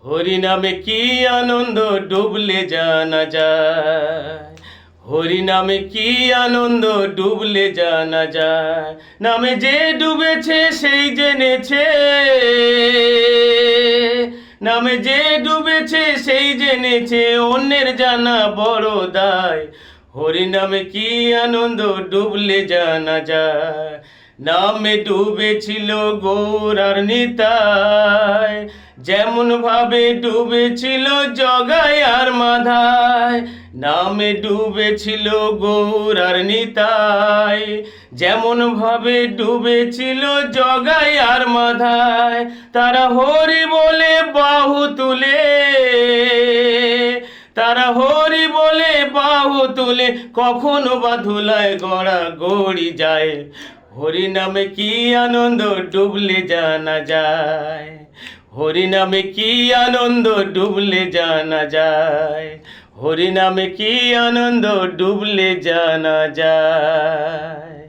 হরি নামে কি আনন্দ ডুবলে জানা যায়। হরি নামে কি আনন্দ ডুবলে জানা যায়। নামে যে ডুবেছে সেই জেনেছে, নামে যে ডুবেছে সেই জেনেছে, অন্যের জানা বড় দায়। হরি নামে কি আনন্দ ডুবলে জানা যায়। নামে ডুবেছিল গৌর আর নিতাই, যেমন ভাবে ডুবেছিল জগাই আর মাধায়। নামে ডুবেছিল গৌর আর নিতাই, যেমন ভাবে ডুবেছিল জগাই আর মাধায়। তারা হরি বলে বাহু তুলে, তারা হরি বলে বাহু তুলে, কখনো বা ধুলায় গড়া গড়ি যায়। হরি নামে কি আনন্দ ডুবলে জানা যায়। হরি নামে কি আনন্দ ডুবলে জানা যায়। হরি নামে কি আনন্দ ডুবলে জানা যায়।